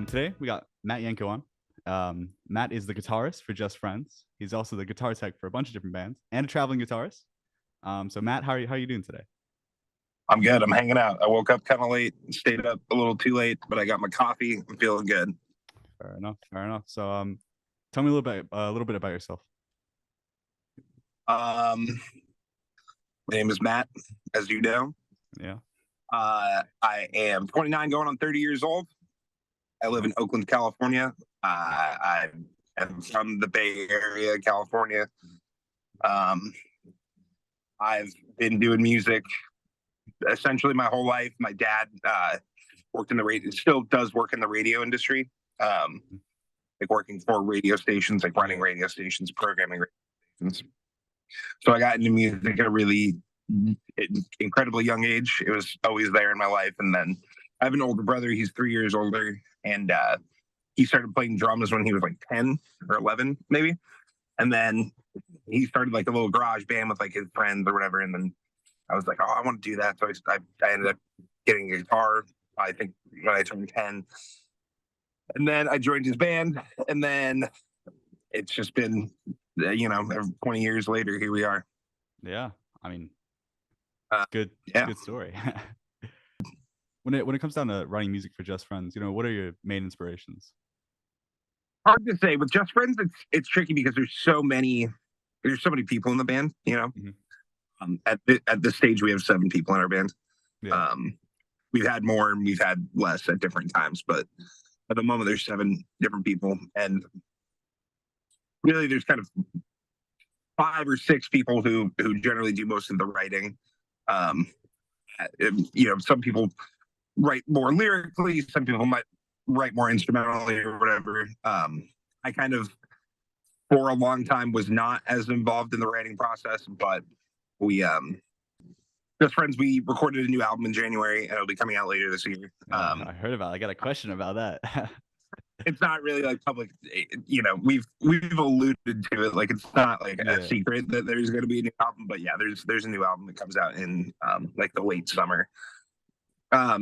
Today we got Matt Yanko on. Matt is the guitarist for Just Friends. He's also the guitar tech for a bunch of different bands and a traveling guitarist. So Matt, how are you doing today? I'm good. I'm hanging out. I woke up kind of late, stayed up a little too late, but I got my coffee. I'm feeling good. Fair enough. Fair enough. So tell me a little bit about yourself. My name is Matt, as you know. Yeah. I am 29, going on 30 years old. I live in Oakland, California. I am from the Bay Area, California. I've been doing music essentially my whole life. My dad worked in the radio, still does work in the radio industry, like working for radio stations, like running radio stations, programming radio stations. So I got into music at a really incredibly young age. It was always there in my life. And then I have an older brother. He's 3 years older, and he started playing drums when he was like 10 or 11, maybe. And then he started like a little garage band with like his friends or whatever. And then I was like, oh, I want to do that. So I ended up getting a guitar, I think, when I turned 10. And then I joined his band. And then it's just been, 20 years later, here we are. Yeah. I mean, good story. When it comes down to writing music for Just Friends, what are your main inspirations? Hard to say. With Just Friends, it's tricky because there's so many people in the band. Mm-hmm. At this stage, we have 7 people in our band. Yeah. We've had more and we've had less at different times, but at the moment, there's 7 different people, and really, there's kind of 5 or 6 people who generally do most of the writing. Some people write more lyrically, some people might write more instrumentally or whatever. I kind of, for a long time, was not as involved in the writing process, but we Just Friends, we recorded a new album in January, and it'll be coming out later this year. I heard about it. I got a question about that. It's not really like public, we've alluded to it. Like, it's not like a secret that there's going to be a new album, but yeah, there's a new album that comes out in like the late summer. But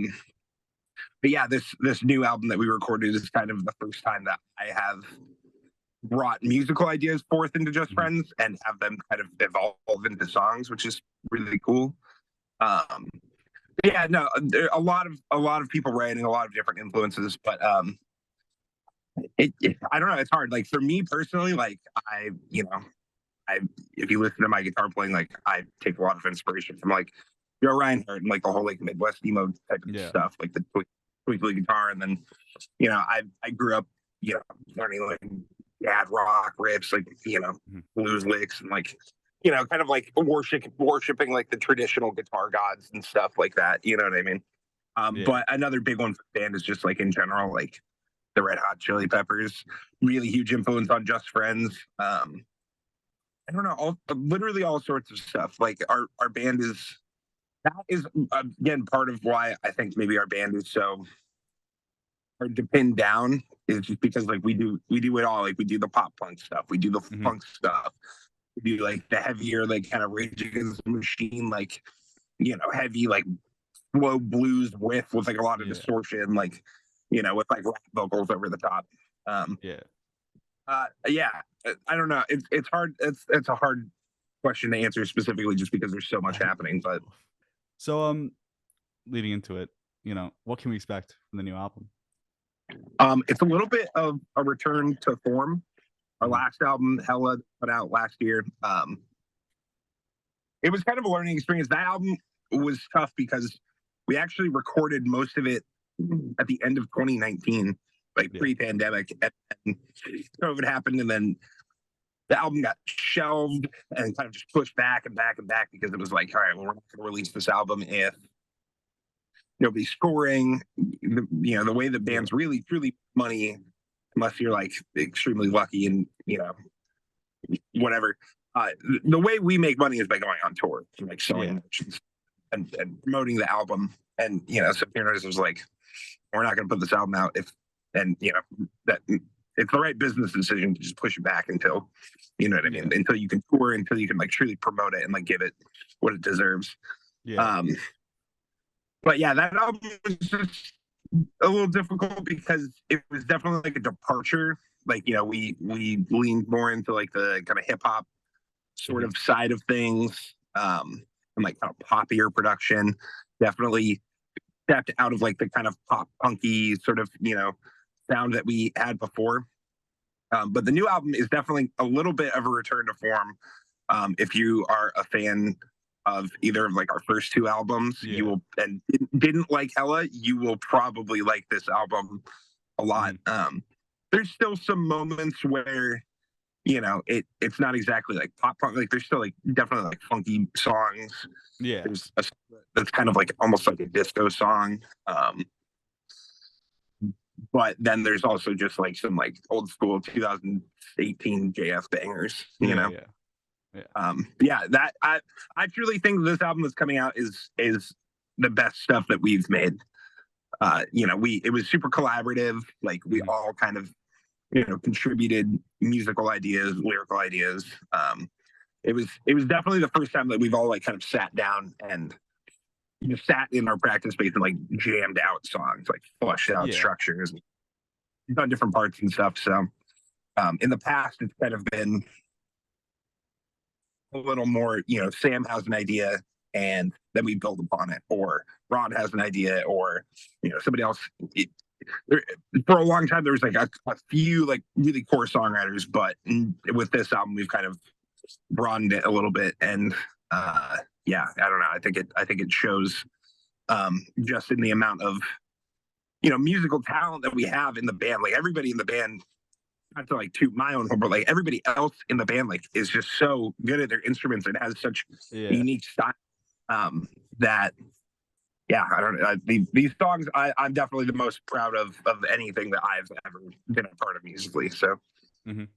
yeah, this new album that we recorded is kind of the first time that I have brought musical ideas forth into Just Friends and have them kind of evolve into songs, which is really cool. Yeah, no, there are a lot of people writing, a lot of different influences, but I don't know, it's hard. Like, for me personally, like, if you listen to my guitar playing, like, I take a lot of inspiration from like Joe Reinhardt and like the whole like Midwest emo type of stuff, like the twinkly guitar. And then I grew up learning like dad rock riffs, like blues licks, and like kind of like worshiping like the traditional guitar gods and stuff like that. You know what I mean? But another big one for the band is just like in general, like the Red Hot Chili Peppers, really huge influence on Just Friends. I don't know, literally all sorts of stuff. Like our band that is again part of why I think maybe our band is so hard to pin down, is just because like we do it all. Like, we do the pop punk stuff, we do the funk stuff, we do like the heavier, like kind of Rage Against the Machine, like heavy like slow blues with like a lot of distortion, like with like rap vocals over the top. I don't know. It's hard. It's a hard question to answer specifically, just because there's so much happening. But so leading into it, what can we expect from the new album? It's a little bit of a return to form. Our last album, Hella, put out last year. It was kind of a learning experience. That album was tough because we actually recorded most of it at the end of 2019, like pre-pandemic, and COVID happened, and then the album got shelved and kind of just pushed back and back and back, because it was like, all right, well, we're not going to release this album if nobody's scoring. The way that bands really truly money, unless you're like extremely lucky and whatever. The way we make money is by going on tour and like selling merch and promoting the album. And so Pianers was like, we're not going to put this album out that it's the right business decision to just push it back until what I mean, until you can tour, until you can like truly promote it and like give it what it deserves. But yeah, that album was just a little difficult because it was definitely like a departure. Like, we leaned more into like the kind of hip hop sort Mhm. of side of things, and like kind of poppier production. Definitely stepped out of like the kind of pop punky sort of sound that we had before. But the new album is definitely a little bit of a return to form. If you are a fan of either of like our first two albums, you Yeah. will, and didn't like Hella, you will probably like this album a lot. Mhm. There's still some moments where it's not exactly like pop punk. Like there's still like definitely like funky songs. Yeah. There's a that's kind of like almost like a disco song. But then there's also just like some like old school 2018 JF bangers, Yeah. Yeah. Yeah. Yeah, that I truly think this album that's coming out is the best stuff that we've made. It was super collaborative. Like we Mhm. all kind of contributed musical ideas, lyrical ideas. It was definitely the first time that we've all like kind of sat down and sat in our practice space and like jammed out songs, like flushed out Yeah. structures, done different parts and stuff. So in the past, it's kind of been a little more, Sam has an idea and then we build upon it, or Ron has an idea, or somebody else. There, for a long time, there was like a few like really core songwriters, but with this album, we've kind of broadened it a little bit, and yeah, I don't know. I think it shows just in the amount of musical talent that we have in the band. Like everybody in the band, not to like toot my own horn, but like everybody else in the band, like is just so good at their instruments and has such a Yeah. unique style that yeah, I don't know. These songs, I'm definitely the most proud of anything that I've ever been a part of musically. So, Mhm.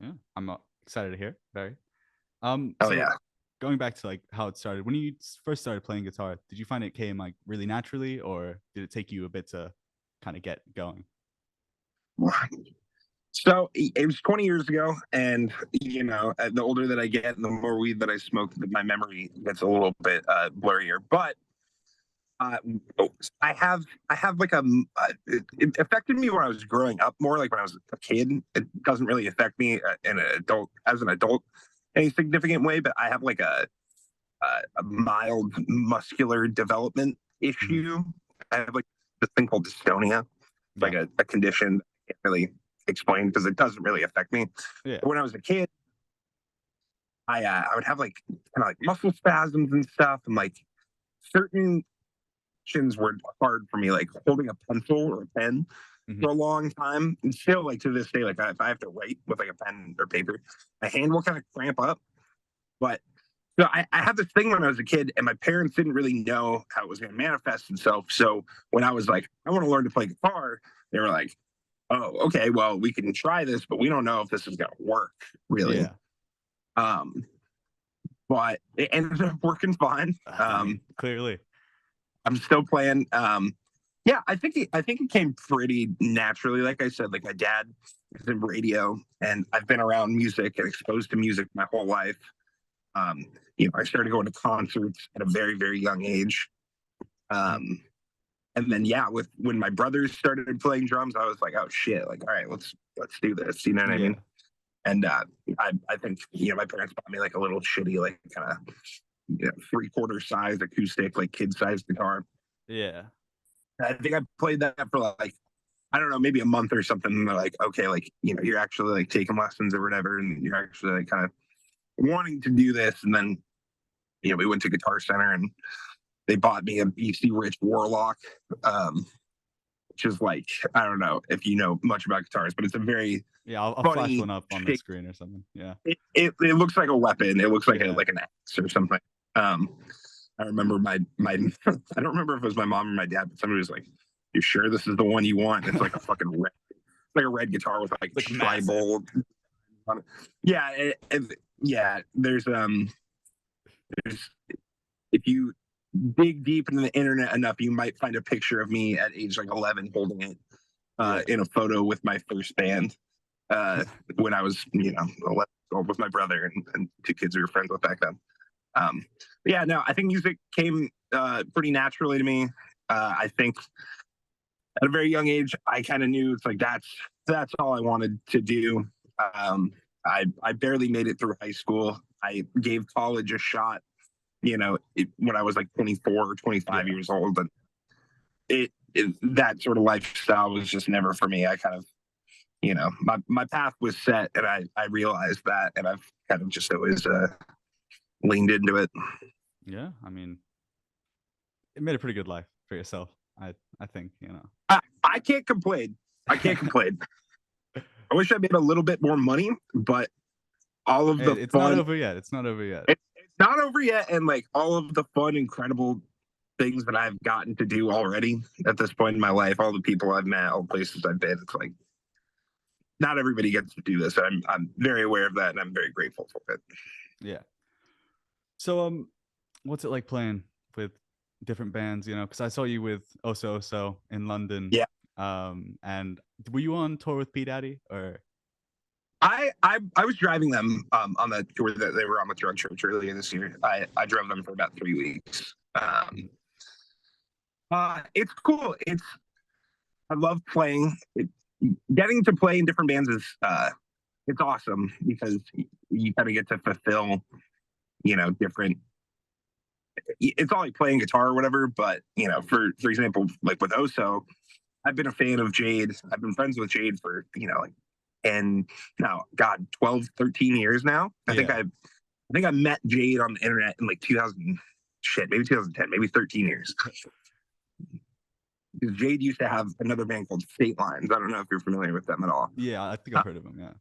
Yeah. I'm excited to hear. Very. oh So yeah. going back to like how it started, when you first started playing guitar, did you find it came like really naturally, or did it take you a bit to kind of get going? So it was 20 years ago, and the older that I get, and the more weed that I smoke, my memory gets a little bit blurrier. But uh, I have like it affected me when I was growing up more. Like when I was a kid, it doesn't really affect me in an adult as an adult any significant way. But I have like a mild muscular development Mhm. issue. I have like this thing called dystonia, like Yeah. a condition I can't really explain because it doesn't really affect me. Yeah. But when I was a kid, I would have like kind of like muscle spasms and stuff, and like certain actions were hard for me, like holding a pencil or a pen Mhm. for a long time. And still, like to this day, like if I have to write with like a pen or paper, my hand will kind of cramp up. But so I had this thing when I was a kid, and my parents didn't really know how it was going to manifest itself. So when I was like, I want to learn to play guitar, they were like, oh, okay, well, we can try this, but we don't know if this is going to work really. Yeah. Um, but it ended up working fine. I mean, clearly. I'm still playing. Yeah, I think it came pretty naturally. Like I said, like my dad is in radio, and I've been around music and exposed to music my whole life. Um, I started going to concerts at a very, very young age. Mhm. And then yeah, with when my brothers started playing drums, I was like, oh shit, like all right, let's do this. You know what I Yeah. mean? And I think my parents bought me like a little shitty like kind of 3/4 size acoustic like kid sized guitar. Yeah. I think I played that for like I don't know, maybe a month or something. And they're like, okay, like you're actually like taking lessons or whatever, and you're actually like kind of wanting to do this. And then we went to Guitar Center and they bought me a BC Rich Warlock, um, which is like I don't know if you know much about guitars, but it's a very Yeah. I'll flash funny one up on the shape. screen or something. Yeah. It looks like a weapon. It looks like a Yeah. like an axe or something. Um, I remember my I don't remember if it was my mom or my dad, but somebody was like, "You sure this is the one you want?" And it's like a fucking red, like a red guitar with like Like massive. tribal. On it. Yeah, yeah. There's if you dig deep into the internet enough, you might find a picture of me at age like 11 holding it Yeah. in a photo with my first band when I was 11 years old with my brother and two kids we were friends with back then. Yeah, no, I think music came pretty naturally to me. I think at a very young age, I kind of knew it's like that's all I wanted to do. Um, I barely made it through high school. I gave college a shot, when I was like 24 or 25 Yeah. years old, and that sort of lifestyle was just never for me. I kind of, my path was set, and I realized that, and I've kind of just always leaned into it. Yeah. I mean, it made a pretty good life for yourself. I think, I can't complain. I can't complain. I wish I made a little bit more money, but all of the It's not fun, over yet. It's not over yet. it's not over yet, and like all of the fun, incredible things that I've gotten to do already at this point in my life, all the people I've met, all the places I've been, it's like not everybody gets to do this. I'm very aware of that, and I'm very grateful for it. Yeah. So what's it like playing with different bands, because I saw you with Oso Oso in London. Yeah. And were you on tour with P Daddy or I was driving them on the tour that they were on with Drug Church earlier this year. I drove them for about 3 weeks. It's cool. I love playing. Getting to play in different bands is it's awesome because you kind of get to fulfill, different. It's all like playing guitar or whatever, but for example, like with Oso, I've been a fan of Jade. I've been friends with Jade for like, and now God, 12, 13 years now. I think I met Jade on the internet in like 2000, maybe 2010, maybe 13 years. Because Jade used to have another band called State Lines. I don't know if you're familiar with them at all. Yeah, I think I've heard of them. Yeah.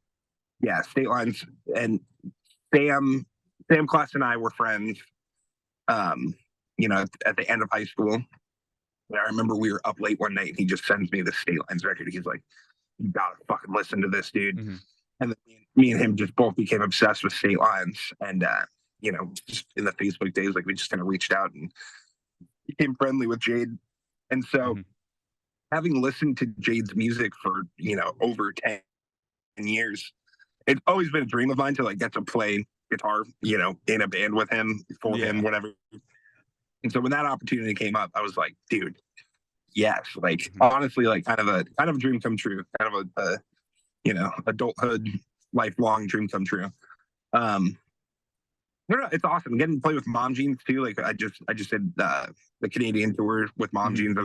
Yeah, State Lines, and Sam Class and I were friends. At the end of high school. And I remember we were up late one night, and he just sends me the State Lines record. He's like, "You gotta fucking listen to this, dude." Mm-hmm. And then me and him just both became obsessed with State Lines, and just in the Facebook days, like we just kind of reached out and became friendly with Jade. And so, having listened to Jade's music for over 10 years, it's always been a dream of mine to like get to play guitar, in a band with him, for him, whatever. And so when that opportunity came up, I was like, dude, yes, like honestly, like kind of a dream come true, kind of a adulthood, lifelong dream come true. No, it's awesome getting to play with Mom Jeans too. Like I just did the Canadian tour with Mom Jeans. I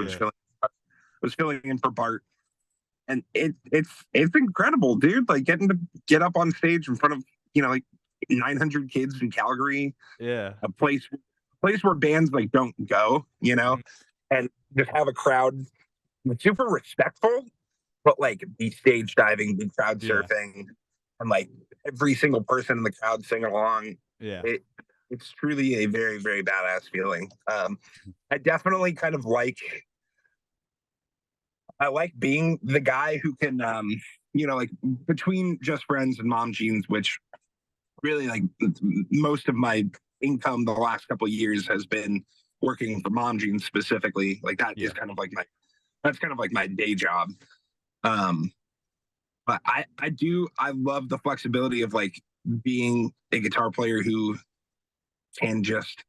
was filling in for Bart, and it's incredible, dude. Like getting to get up on stage in front of like 900 kids in Calgary, a place where bands like don't go, and just have a crowd that's super respectful, but like be stage diving, be crowd surfing, and like every single person in the crowd singing along. It's truly a very, very badass feeling. I definitely kind of I like being the guy who can, like between Just Friends and Mom Jeans, which really like most of my income the last couple of years has been working for Mom Jeans specifically. Like that is kind of like my day job. But I love the flexibility of like being a guitar player who can just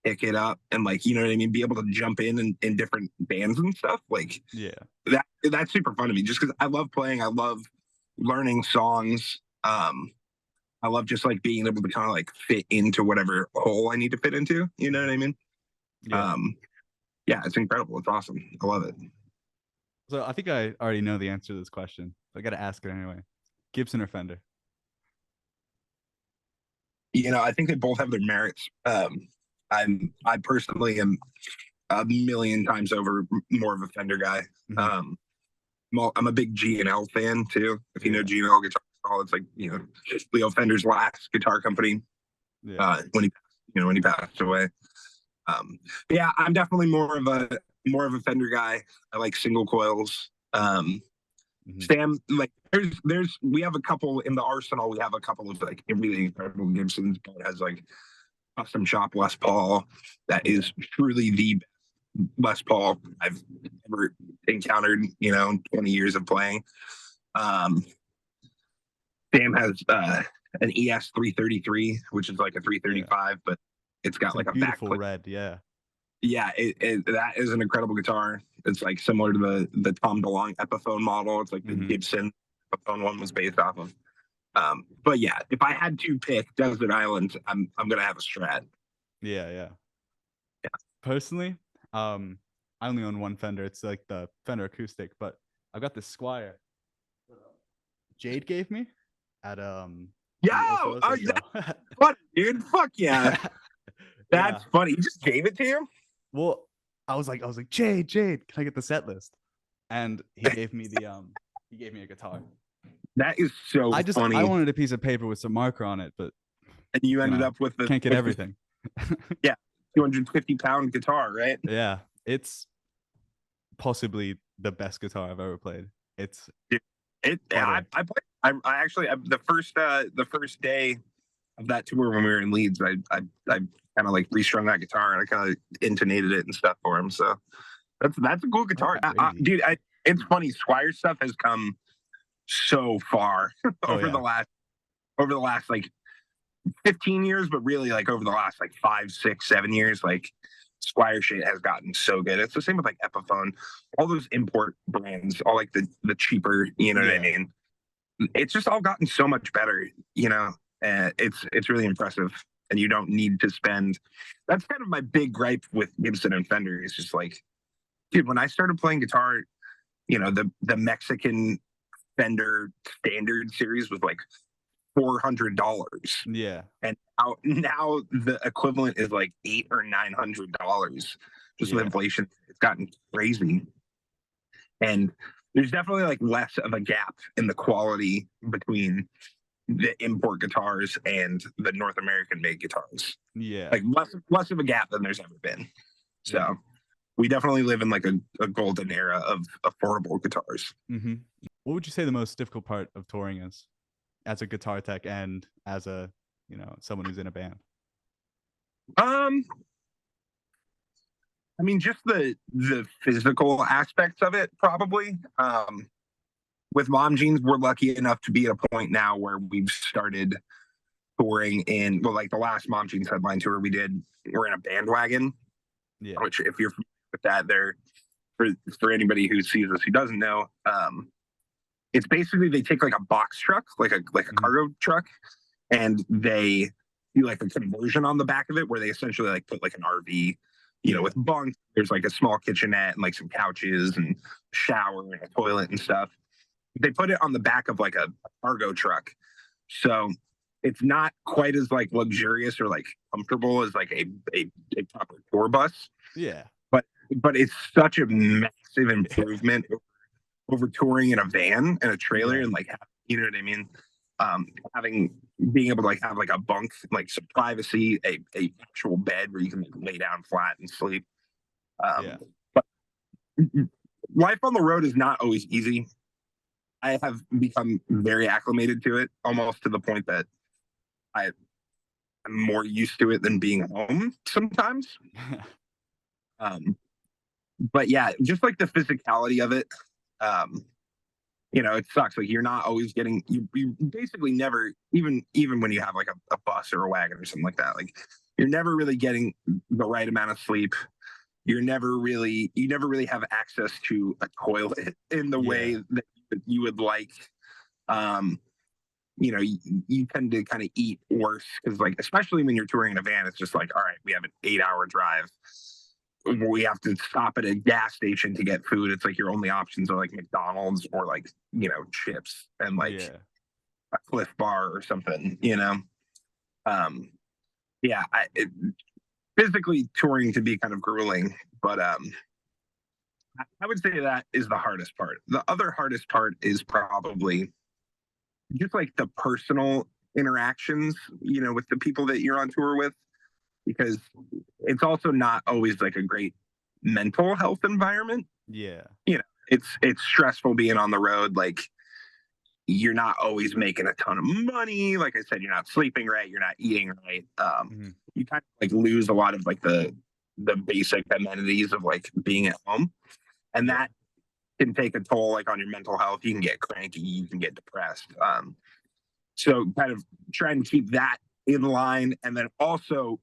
pick it up and like, you know what I mean? Be able to jump in different bands and stuff. Like that's super fun to me just because I love playing. I love learning songs. I love just like being able to kind of like fit into whatever hole I need to fit into. You know what I mean? Yeah, it's incredible. It's awesome. I love it. So I think I already know the answer to this question. I got to ask it anyway. Gibson or Fender? I think they both have their merits. I personally am a million times over more of a Fender guy. I'm a big G&L fan too. If you know G&L Guitar, it's like Leo Fender's last guitar company when he passed away. Yeah, I'm definitely more of a Fender guy. I like single coils. Sam, like we have a couple in the arsenal. We have a couple of like really incredible Gibsons. It has like custom shop Les Paul that is truly the best Les Paul I've ever encountered. In 20 years of playing. Sam has an ES 333, which is like a 335, but it's got like a beautiful backplate. red. Yeah. Yeah, that is an incredible guitar. It's like similar to the Tom DeLonge Epiphone model. It's like the Hmm. Gibson Epiphone one was based off of. But yeah, if I had to pick Desert Island, I'm gonna have a Strat. Yeah, yeah. Yeah. Personally, I only own one Fender. It's like the Fender acoustic, but I've got this Squire Jade gave me at Yo, the Osalisa show. that's funny, dude. Fuck yeah, Yeah. that's funny. He just gave it to you. Well, I was like, Jade, Jade, can I get the set list? And he gave me a guitar. That is so I funny. wanted a piece of paper with some marker on it, but And you you ended know, up with can't get the everything. yeah 250-pound guitar, right? Yeah, it's possibly the best guitar I've ever played. It's Dude, utter. I played. I actually the first day of that tour when we were in Leeds, I kind of like restrung that guitar and I kind of intonated it and stuff for him. So that's a cool Oh, guitar, crazy. dude. It's funny. Squire stuff has come so far Oh over the yeah. last like 15 years, but really like over the last like 5, 6, 7 years, like Squire shit has gotten so good. It's the same with like Epiphone, all those import brands, all like the cheaper, you know what I Yeah. mean? It's just all gotten so much better, you know. It's really impressive, and you don't need to spend. That's kind of my big gripe with Gibson and Fender. Is just like, dude, when I started playing guitar, you know, the Mexican Fender Standard series was like $400, Yeah. and now the equivalent is like $800 or $900. Just with Yeah. inflation, it's gotten crazy, and there's definitely like less of a gap in the quality between the import guitars and the North American made guitars. Yeah. Like less of a gap than there's ever been. Yeah. So we definitely live in like a golden era of affordable guitars. Hmm. What would you say the most difficult part of touring is, as a guitar tech and as a someone who's in a band? Um, I mean, just the physical aspects of it, probably. With Mom Jeans, we're lucky enough to be at a point now where we've started touring in, well, like the last Mom Jeans headline tour we did, we're in a bandwagon, Yeah. which if you're familiar with that, there for anybody who sees us who doesn't know, it's basically they take like a box truck, like a Hmm. cargo truck, and they do like a conversion on the back of it where they essentially like put like an RV, you know, Yeah. with bunks. There's like a small kitchenette and like some couches and shower and a toilet and stuff. They put it on the back of like a cargo truck, so it's not quite as like luxurious or like comfortable as like a proper tour bus, Yeah. but it's such a massive improvement over touring in a van and a trailer Yeah. and like you know what I mean. Having being able to like have like a bunk, like some privacy, a actual bed where you can like lay down flat and sleep. Yeah. But life on the road is not always easy. I have become very acclimated to it, almost to the point that I'm more used to it than being home sometimes. Um, but yeah, just like the physicality of it, um, you know, it sucks. Like you're not always getting you basically never even when you have like a bus or a wagon or something like that, like you're never really getting the right amount of sleep. You never really have access to a toilet in the way Yeah. that you would like. Um, you know, you tend to kind of eat worse because like especially when you're touring in a van, it's just like, all right, we have an 8 hour drive. We have to stop at a gas station to get food. It's like your only options are like McDonald's or like, you know, chips and like Yeah. a Cliff Bar or something, you know. Um, yeah, physically touring can be kind of grueling, but I would say that is the hardest part. The other hardest part is probably just like the personal interactions, you know, with the people that you're on tour with, because it's also not always like a great mental health environment. Yeah. You know, it's stressful being on the road. Like you're not always making a ton of money. Like I said, you're not sleeping right, you're not eating right. Hmm. You kind of like lose a lot of like the basic amenities of like being at home, and Yeah. that can take a toll like on your mental health. You can get cranky, you can get depressed. So kind of try and keep that in line, and then also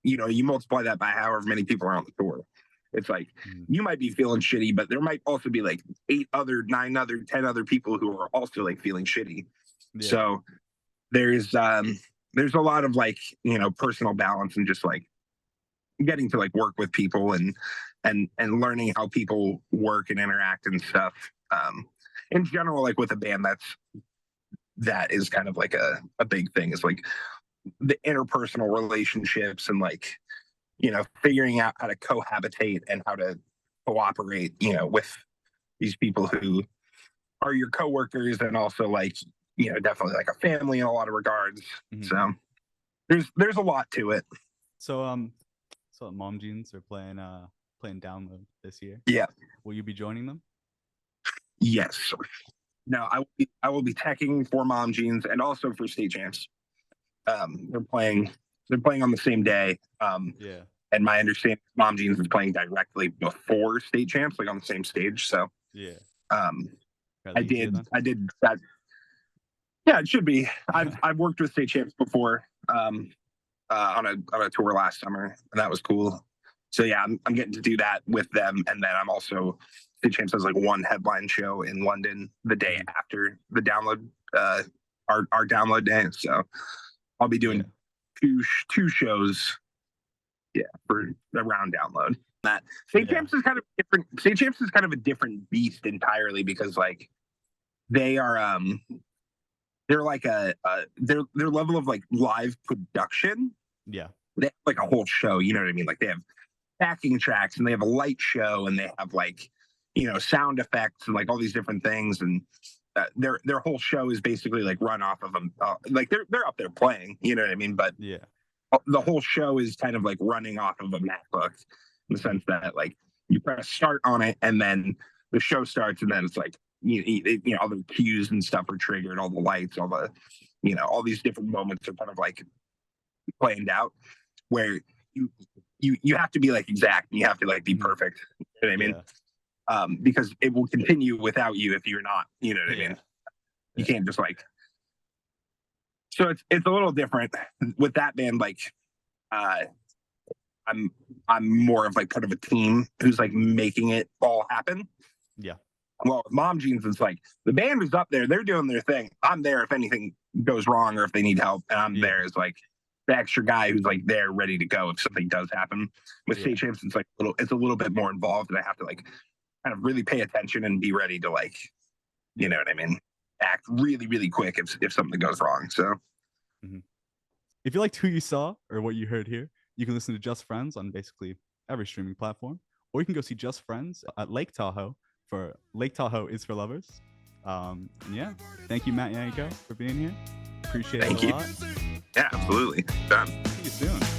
you multiply that by however many people are on the tour. It's like you might be feeling shitty, but there might also be like 9 other, 10 other people who are also like feeling shitty. Yeah. So there's a lot of like, personal balance and just like getting to like work with people and learning how people work and interact and stuff. In general, like with a band, that is kind of like a big thing, is like the interpersonal relationships and like, figuring out how to cohabitate and how to cooperate, with these people who are your coworkers and also like, definitely like a family in a lot of regards. So there's a lot to it. So Mom Jeans are playing Download this year. Yeah. Will you be joining them? Yes. No, I will be teching for Mom Jeans and also for State Champs. They're playing on the same day. Yeah. And my understanding, Mom Jeans is playing directly before State Champs, like on the same stage. So yeah. I did that. Yeah, it should be. I've worked with State Champs before on a tour last summer, and that was cool. So yeah, I'm getting to do that with them, and then I'm also, State Champs has like one headline show in London the day after the Download, our Download day. So I'll be doing two shows, for around Download. That State Champs is kind of different. State Champs is kind of a different beast entirely, because like they are they're like their level of like live production. Yeah. They have like a whole show, you know what I mean? Like they have backing tracks and they have a light show and they have like, sound effects and like all these different things. And their whole show is basically like run off of them. Like they're up there playing, you know what I mean? But the whole show is kind of like running off of a MacBook, in the sense that like you press start on it and then the show starts, and then it's like, all the cues and stuff are triggered, all the lights, all the, all these different moments are kind of like planned out, where you have to be like exact, and you have to like be perfect. You know what I mean? Because it will continue without you if you're not. You know what I mean? You can't just like. So it's a little different with that band. Like, I'm more of like part of a team who's like making it all happen. Yeah. Well, with Mom Jeans, it's like the band is up there, they're doing their thing. I'm there if anything goes wrong or if they need help, and I'm there as like the extra guy who's like there ready to go if something does happen. With State Champs, it's like it's a little bit more involved, and I have to like kind of really pay attention and be ready to like, you know what I mean, act really, really quick if something goes wrong. So if you liked who you saw or what you heard here, you can listen to Just Friends on basically every streaming platform, or you can go see Just Friends at Lake Tahoe for Lake Tahoe is for Lovers. Yeah, thank you, Matt Yanko, for being here. Appreciate it a lot. Yeah, absolutely. Done. See you soon.